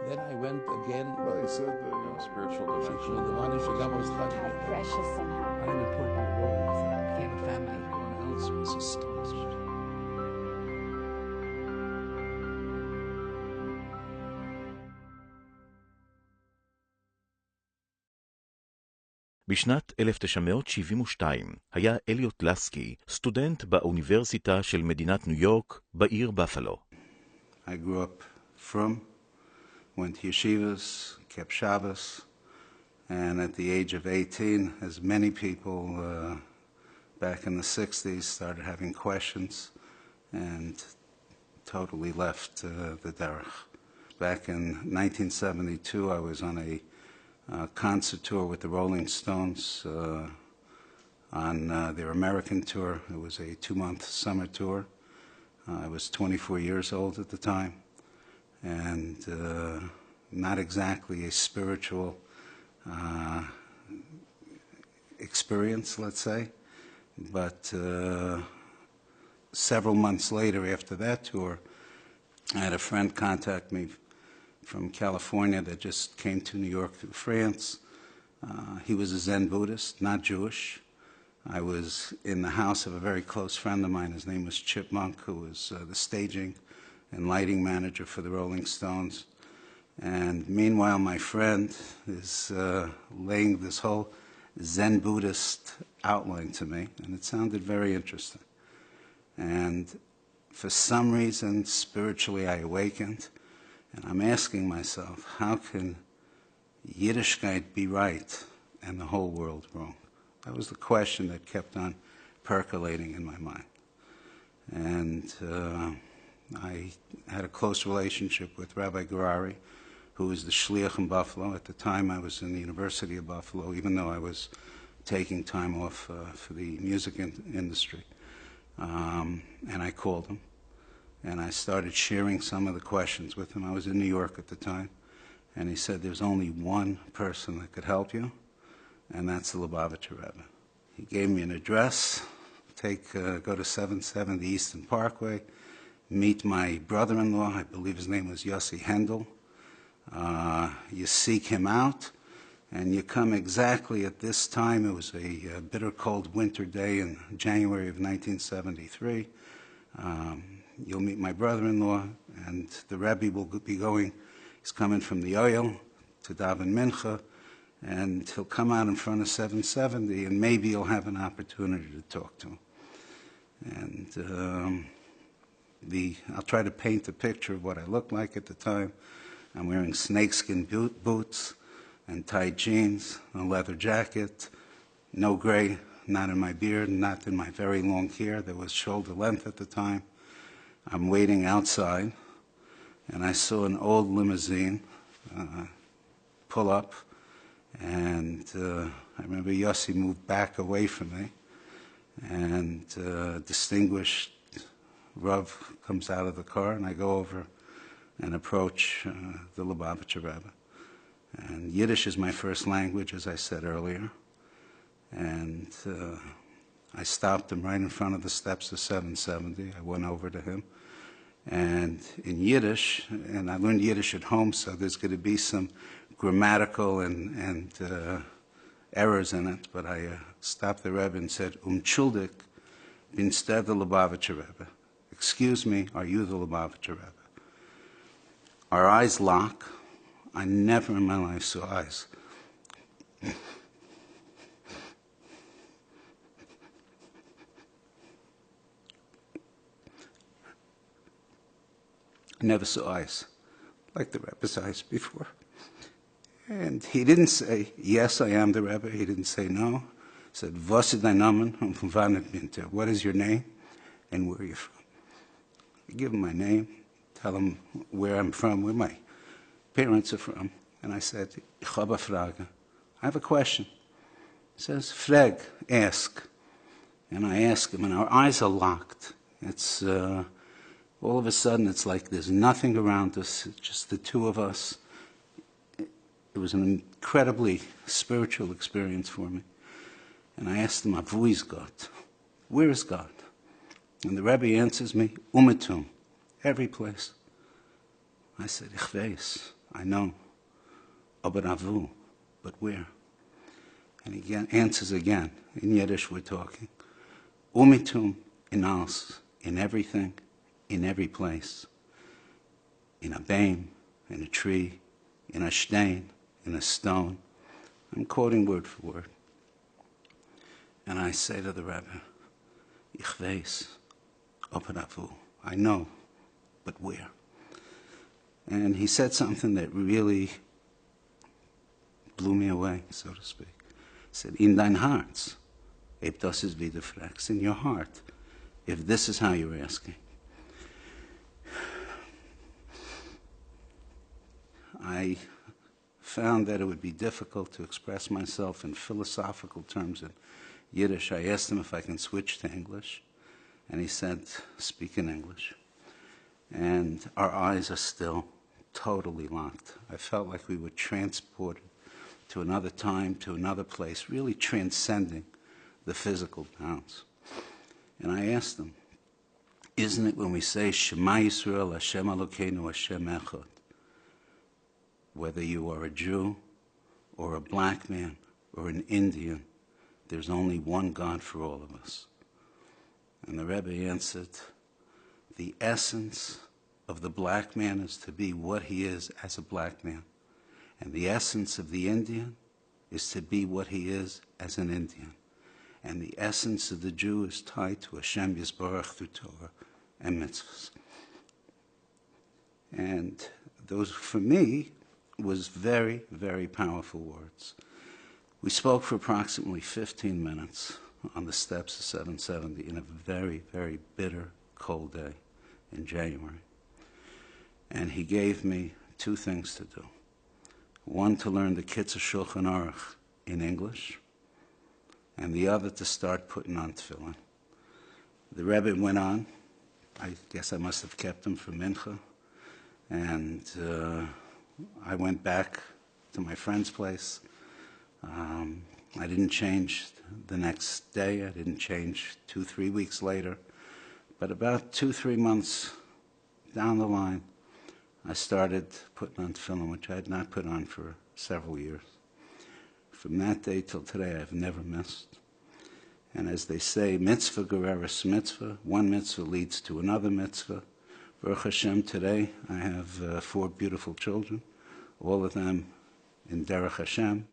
Then I went again. Well, he said, spiritual dimension. How precious and how important in the world. If you have a family, everyone else was astonished. בשנת 1972 היה אליוט לסקי סטודנט באוניברסיטה של מדינת ניו יורק בעיר בפלו. I grew up from, went to yeshivas, kept Shabbos, and at the age of 18, as many people back in the 60s started having questions and totally left the derech. Back in 1972, I was on a concert tour with the Rolling Stones on their American tour. It was a 2-month summer tour. I was 24 years old at the time, and not exactly a spiritual experience, let's say, but several months later after that tour, I had a friend contact me from California that just came to New York through France. He was a Zen Buddhist, not Jewish. I was in the house of a very close friend of mine. His name was Chipmunk, who was the staging and lighting manager for the Rolling Stones. And meanwhile, my friend is laying this whole Zen Buddhist outline to me, and it sounded very interesting. And for some reason, spiritually, I awakened. And I'm asking myself, how can Yiddishkeit be right and the whole world wrong? That was the question that kept on percolating in my mind. And I had a close relationship with Rabbi Garari, who was the shliach in Buffalo. At the time, I was in the University of Buffalo, even though I was taking time off for the music industry. And I called him. And I started sharing some of the questions with him. I was in New York at the time. And he said, there's only one person that could help you, and that's the Lubavitcher Rebbe. He gave me an address. Go to 770 Eastern Parkway, meet my brother-in-law. I believe his name was Yossi Hendel. You seek him out, and you come exactly at this time. It was a bitter cold winter day in January of 1973. You'll meet my brother-in-law, and the Rebbe will be going. He's coming from the Oyel to daven Mincha, and he'll come out in front of 770, and maybe you'll have an opportunity to talk to him. And I'll try to paint a picture of what I looked like at the time. I'm wearing snakeskin boots and tight jeans, a leather jacket, no gray, not in my beard, not in my very long hair. There was shoulder length at the time. I'm waiting outside, and I saw an old limousine pull up, and I remember Yossi moved back away from me, and distinguished Rav comes out of the car, and I go over and approach the Lubavitcher Rebbe. And Yiddish is my first language, as I said earlier, and I stopped him right in front of the steps of 770. I went over to him. And in Yiddish, and I learned Yiddish at home, so there's going to be some grammatical and errors in it, but I stopped the Rebbe and said, Schuldig, instead the Lubavitcher Rebbe. Excuse me, are you the Lubavitcher Rebbe? Our eyes lock. I never in my life saw eyes. Never saw eyes like the Rebbe's eyes before. And he didn't say, yes, I am the Rebbe. He didn't say no. He said, was ist dein Name und von wann bist du? What is your name and where are you from? I give him my name, tell him where I'm from, where my parents are from. And I said, ich habe eine Frage. I have a question. He says, frag, ask. And I ask him, and our eyes are locked. It's all of a sudden, it's like there's nothing around us, it's just the two of us. It was an incredibly spiritual experience for me. And I asked him, wo ist Gott? Where is God? And the Rebbe answers me, Umetum, every place. I said, ich weiß. I know. Aber avu, but where? And he answers again. In Yiddish we're talking. Umitum in alles, in everything, in every place. In a beam, in a tree, in a stein, in a stone. I'm quoting word for word. And I say to the Rebbe, Ich weiß, aber avu. I know, but where? And he said something that really blew me away, so to speak. He said, in dein Herz, ob das ist wie du fragst, in your heart, if this is how you're asking. I found that it would be difficult to express myself in philosophical terms in Yiddish. I asked him if I can switch to English, and he said, speak in English. And our eyes are still totally locked. I felt like we were transported to another time, to another place, really transcending the physical bounds. And I asked him, isn't it when we say, Shema Yisrael, Hashem Elokeinu, Hashem Echad, whether you are a Jew or a black man or an Indian, there's only one God for all of us. And the Rebbe answered, the essence of the black man is to be what he is as a black man. And the essence of the Indian is to be what he is as an Indian. And the essence of the Jew is tied to Hashem Yisborach through Torah and mitzvahs. And those, for me, was very, very powerful words. We spoke for approximately 15 minutes on the steps of 770 in a very, very bitter, cold day in January. And he gave me two things to do. One, to learn the Kitzur Shulchan Aruch in English, and the other to start putting on tefillin. The Rebbe went on. I guess I must have kept him for Mincha. And I went back to my friend's place. I didn't change the next day. I didn't change 2-3 weeks later. But about 2-3 months down the line, I started putting on tefillin, which I had not put on for several years. From that day till today, I've never missed. And as they say, mitzvah gereres mitzvah, one mitzvah leads to another mitzvah. Baruch Hashem, today I have 4 beautiful children, all of them in Derech Hashem.